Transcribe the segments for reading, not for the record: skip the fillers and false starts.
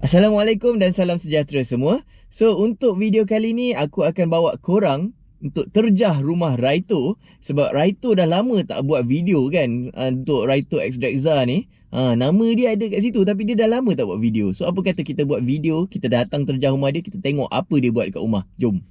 Assalamualaikum dan salam sejahtera semua. So untuk video kali ni aku akan bawa korang untuk terjah rumah Raito. Sebab Raito dah lama tak buat video kan, untuk Raito X Drexar ni. Nama dia ada kat situ tapi dia dah lama tak buat video. So apa kata kita buat video, kita datang terjah rumah dia, kita tengok apa dia buat kat rumah. Jom.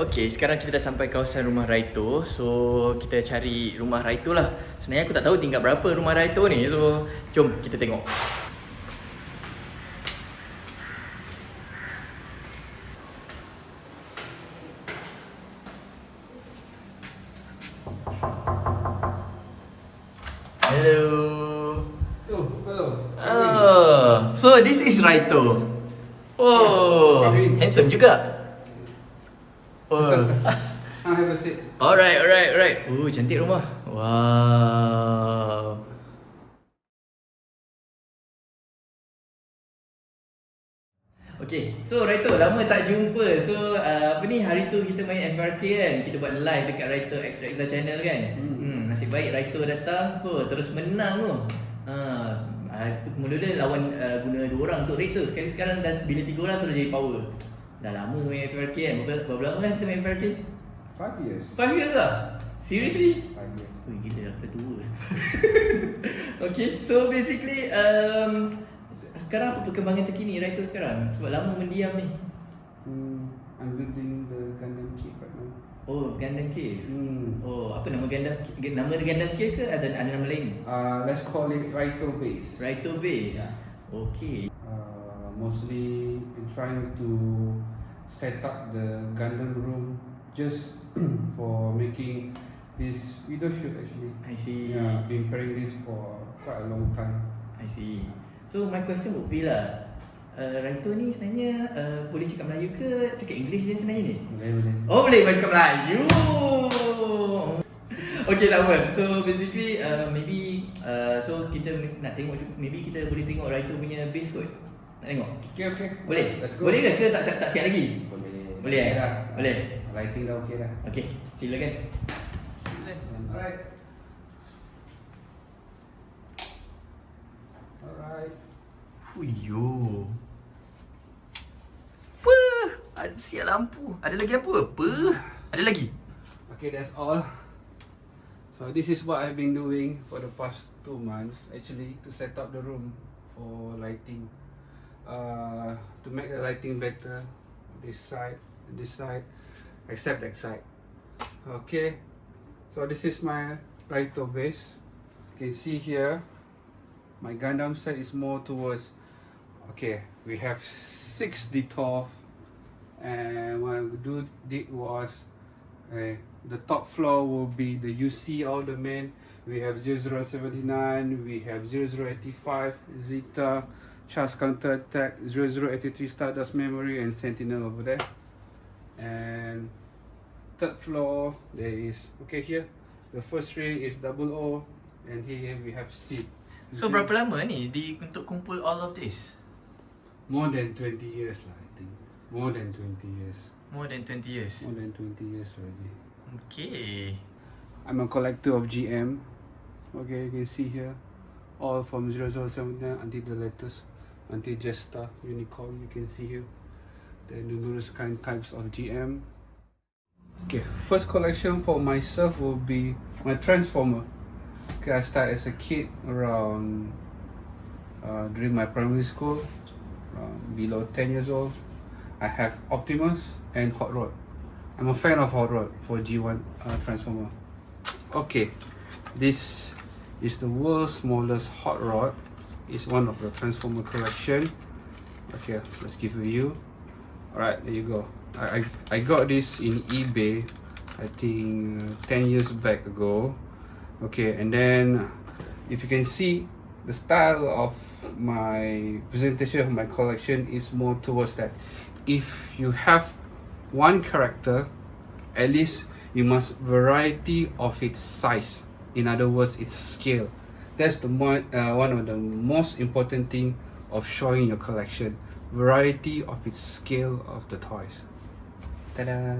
Okay, sekarang kita dah sampai kawasan rumah Raito. So, kita cari rumah Raito lah. Sebenarnya aku tak tahu tingkat berapa rumah Raito ni. So, jom kita tengok. Hello. Oh, hello. So this is Raito. Oh, handsome juga. Have a seat. Alright. Cantik rumah. Wow. Okay, so Raito, lama tak jumpa. So, hari tu kita main FRK kan. Kita buat live dekat Raito X Drexar channel kan. Nasib baik Raito datang, terus menang tu. Mula-mula lawan guna 2 orang untuk Raito. Sekarang dah bila 3 orang terus jadi power. Dah lama main FRK kan? Berapa lama kan kita main FRK? 5 years. 5 years lah? Seriously? 5 years. Ui, gila dah tua. Okay, so basically sekarang apa perkembangan terkini Raito sekarang? Sebab lama mendiam ni. I'm building the Gundam kit right now. Oh, Gundam Cave. Oh, apa nama Gundam? Nama Gundam Cave ke ada nama lain? Let's call it Raito Base. Raito Base. Yeah. Okay. Mostly trying to set up the Gundam room just for making this video shoot actually. I see. Yeah, been preparing this for quite a long time. I see. So my question would be lah, Raito ni sebenarnya boleh cakap Melayu ke cakap English je sebenarnya ni? Boleh. Oh, boleh cakap Melayu. Okay, tak apa. So basically maybe so kita nak tengok, maybe kita boleh tengok Raito punya base kot. Nak tengok? Okay. Boleh? Let's go. Boleh ke tak siap lagi? Boleh. Boleh Okay dah. Boleh. Lighting dah okay dah. Okay, silakan. Alright. Fuyo. Apa? Ada siap lampu. Ada lagi apa? Ada lagi? Okay, that's all. So this is what I've been doing for the past 2 months actually to set up the room for lighting. To make the lighting better, this side, except that side. Okay, so this is my Raito base. You can see here, my Gundam side is more towards. Okay, we have 6 detour, and what I did was, the top floor will be the UC all the men. We have 0079, we have 0085 Zeta, Charge Counter Attack, 0083 Stardust Memory, and Sentinel over there. And 3rd floor there is, okay, here the first ray is 00, and here we have seat. So berapa lama ni untuk kumpul all of this? More than 20 years lah, I think. More than 20 years. More than 20 years. More than 20 years already. Okay. I'm a collector of GM. Okay, you can see here, all from 0079 until the latest, until Jesta, Unicorn. You can see here the numerous types of GM. Okay, first collection for myself will be my Transformer. Okay, I started as a kid around during my primary school, below 10 years old. I have Optimus and Hot Rod. I'm a fan of Hot Rod for G1 Transformer. Okay, this is the world's smallest Hot Rod. It's one of the Transformer collection. Okay, let's give a view. Alright, there you go. I got this in eBay, I think 10 years back ago. Okay, and then if you can see, the style of my presentation of my collection is more towards that. If you have one character, at least you must variety of its size. In other words, its scale. That's the one of the most important thing of showing your collection. Variety of its scale of the toys. Ta-da!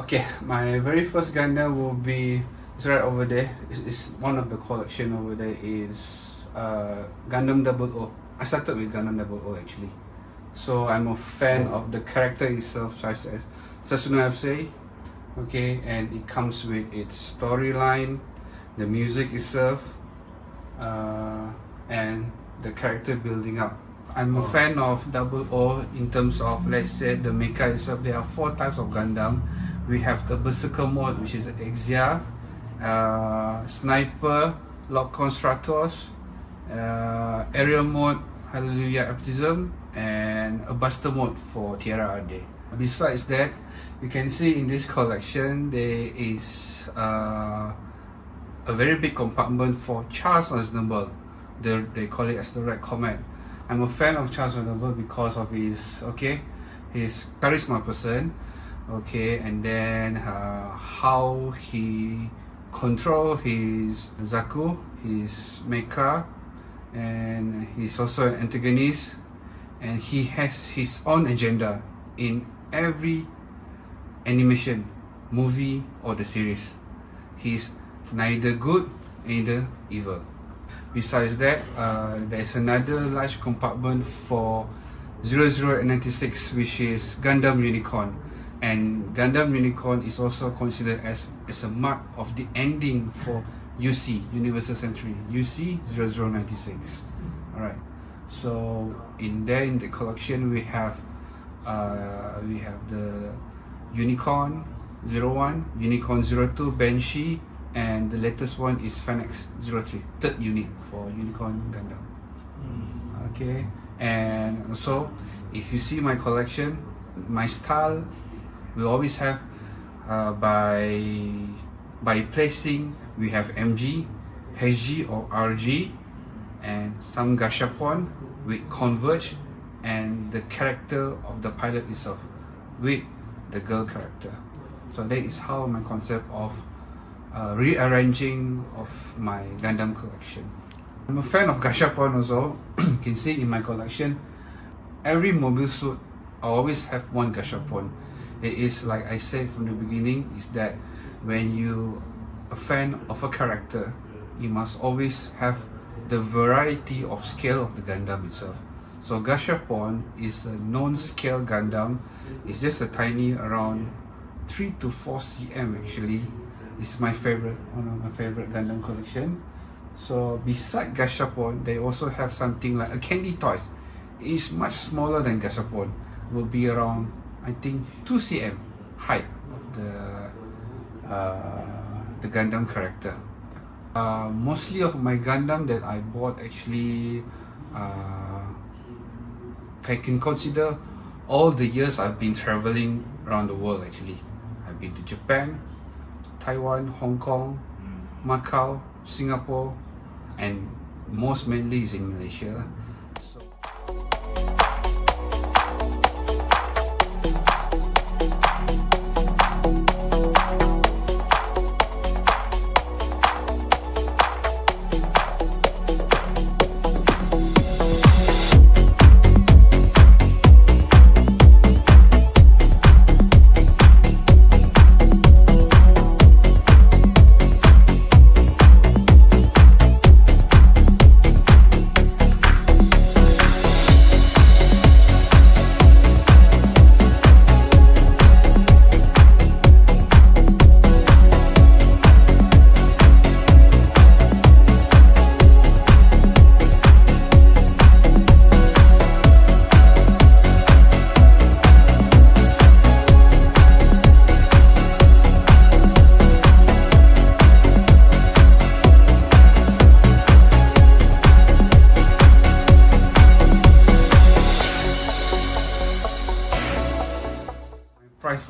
Okay, my very first Gundam will be, it's right over there. It's one of the collection over there is Gundam 00. I started with Gundam 00 actually. So I'm a fan of the character itself, such as Sasuna say. Okay, and it comes with its storyline, the music itself, and the character building up. I'm a fan of 00 in terms of, let's say, the mecha itself. There are 4 types of Gundam. We have the Berserker mode, which is Exia, Sniper, Lock Constructors, Aerial mode, Hallelujah Baptism, and a Buster mode for Tierra Ade. Besides that, you can see in this collection there is a very big compartment for Charles Aznavour. They call it as the Red Comet. I'm a fan of Charles Aznavour because of his charisma person. Okay, and then how he control his Zaku, his mecha, and he's also an antagonist, and he has his own agenda in every animation, movie or the series. He's neither good, neither evil. Besides that, there's another large compartment for 0096, which is Gundam Unicorn. And Gundam Unicorn is also considered as a mark of the ending for UC, Universal Century, UC 0096. Alright, so in the collection we have the Unicorn 01, Unicorn 02, Banshee, and the latest one is Phoenix 03, third unit for Unicorn Gundam. Okay, and also if you see my collection, my style, we always have by placing, we have MG, HG or RG, and some gashapon with converge, and the character of the pilot itself with the girl character. So that is how my concept of rearranging of my Gundam collection. I'm a fan of gashapon also. You can see in my collection, every mobile suit I always have one gashapon. It is like I said from the beginning, is that when you a fan of a character, you must always have the variety of scale of the Gundam itself. So Gashapon is a non-scale Gundam. It's just a tiny, around 3 to 4 cm actually. It's my favorite, one of my favorite Gundam collection. So beside Gashapon, they also have something like a candy toys. It's much smaller than Gashapon. Will be around, I think, 2 cm height of the Gundam character. Mostly of my Gundam that I bought actually, I can consider all the years I've been traveling around the world actually. I've been to Japan, Taiwan, Hong Kong, Macau, Singapore, and most mainly is in Malaysia.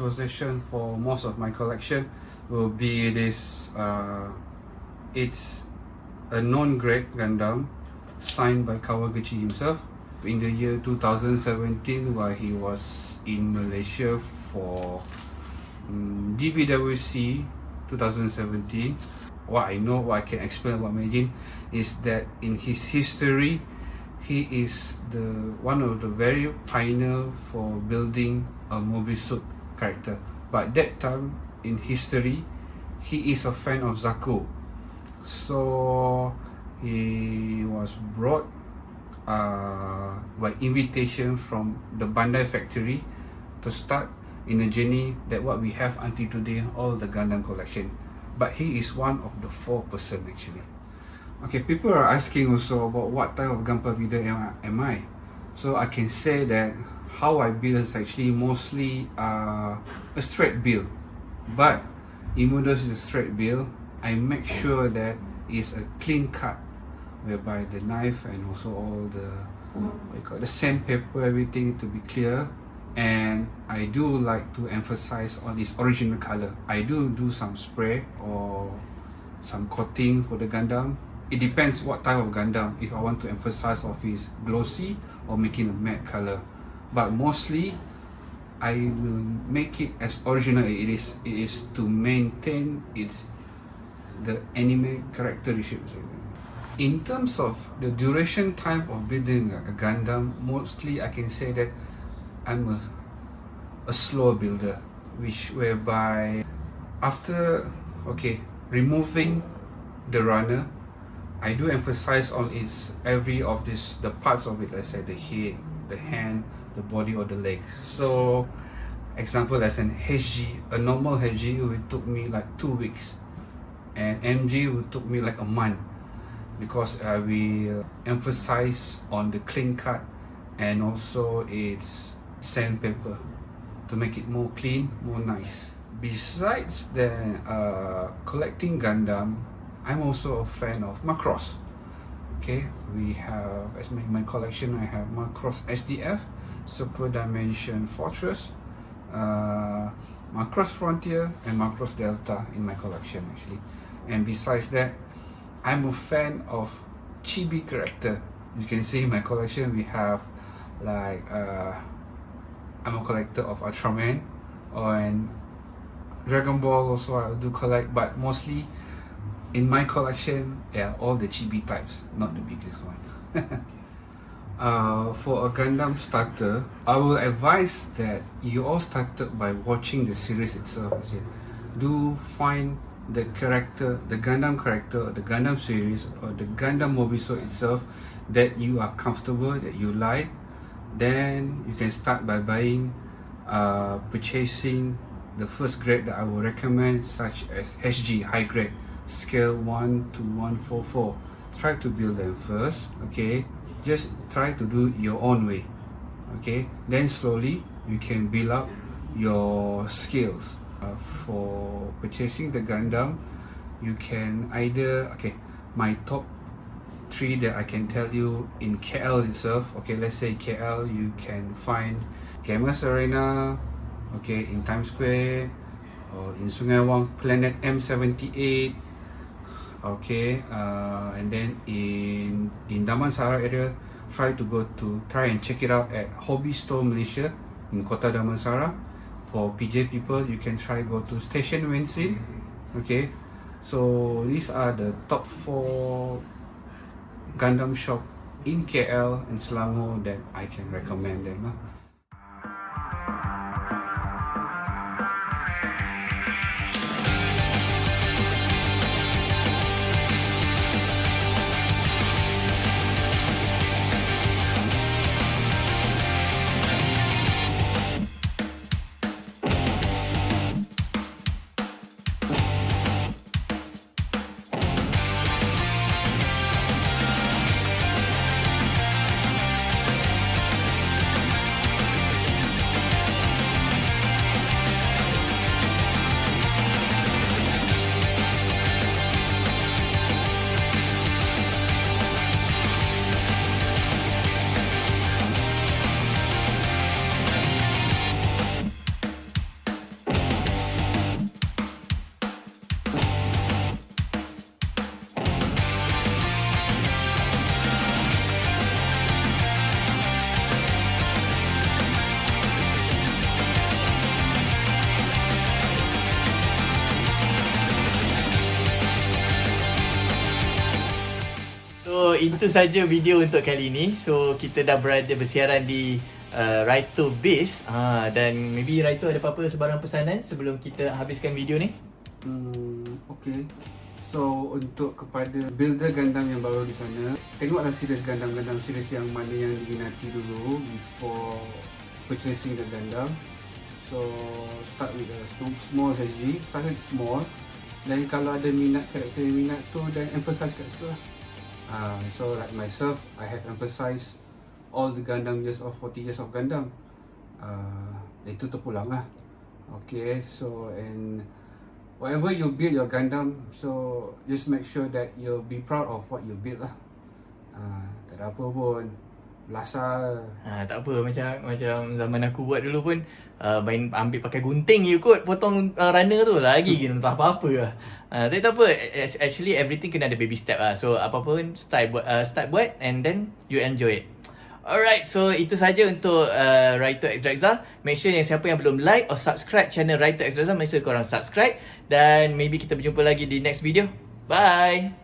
possession for most of my collection will be this. It's a non-grade Gundam signed by Kawaguchi himself in the year 2017 while he was in Malaysia for GBWC 2017. What I can explain about Majin is that in his history, he is one of the very pioneer for building a mobile suit character. But that time in history, he is a fan of Zaku, so he was brought by invitation from the Bandai factory to start in a journey that what we have until today, all the Gundam collection. But he is one of the 4% actually. Okay, people are asking also about what type of Gunpla builder am I. So I can say that how I build is actually mostly a straight build. But even though it's a straight build, I make sure that it's a clean cut, whereby the knife and also all the sandpaper, everything to be clear. And I do like to emphasize on its original color. I do some spray or some coating for the Gundam. It depends what type of Gundam, if I want to emphasize of its glossy or making a matte color. But mostly I will make it as original as it is. It is to maintain the anime characteristics. In terms of the duration time of building a Gundam, mostly I can say that I'm a slow builder, whereby after removing the runner, I do emphasize on the parts of it, let's say the head, the hand, the body or the legs. So example as an HG, a normal HG will took me like 2 weeks, and MG will took me like a month, because I will emphasize on the clean cut and also its sandpaper to make it more clean, more nice. Besides the collecting Gundam, I'm also a fan of Macross. Okay, we have, as my collection, I have Macross SDF, Super Dimension Fortress, Macross Frontier and Macross Delta in my collection actually. And besides that, I'm a fan of chibi character. You can see in my collection we have like I'm a collector of Ultraman and Dragon Ball also I do collect, but mostly in my collection, all the chibi types, not the biggest one. For a Gundam starter, I will advise that you all started by watching the series itself. Do find the character, the Gundam character, the Gundam series, or the Gundam mobile suit itself that you are comfortable, that you like. Then you can start by purchasing the first grade that I will recommend, such as HG, high grade, scale 1 to 144. Try to build them first, okay? Just try to do your own way, okay? Then slowly you can build up your skills. For purchasing the Gundam, you can either, my top 3 that I can tell you in KL itself. Okay, let's say KL, you can find Gamers Arena, okay, in Times Square, or in Sungai Wang, Planet M78, okay, and then in Damansara area, try and check it out at Hobby Store Malaysia in Kota Damansara. For PJ people, you can try go to Station Wensin. Okay, so these are the top 4 Gundam shop in KL and Selangor that I can recommend them. So itu saja video untuk kali ni. So kita dah bersiaran di Raito Base. Dan maybe Raito ada apa-apa sebarang pesanan sebelum kita habiskan video ni? Okay. So untuk kepada builder Gundam yang baru di sana, tengoklah series Gundam series yang mana yang diminati dulu before purchasing the Gundam. So start with a small HG, start with small. Dan kalau ada minat, karakter yang minat tu, dan emphasize kat situ lah. So like myself, I have emphasized all the Gundam years of 40 years of Gundam. Itu terpulang lah. Okay, so and whatever you build your Gundam, so just make sure that you'll be proud of what you build lah. Tak ada apa pun, belasah. Tak apa, macam zaman aku buat dulu pun, main ambil pakai gunting je kot, potong runner tu lagi kena tak apa-apa lah. Tapi tak apa, actually everything kena ada baby step lah. So apa-apa pun start buat and then you enjoy it. Alright, so itu saja untuk Raito X Drexar. Make sure yang siapa yang belum like or subscribe channel Raito X Drexar, make sure korang subscribe. Dan maybe kita berjumpa lagi di next video. Bye!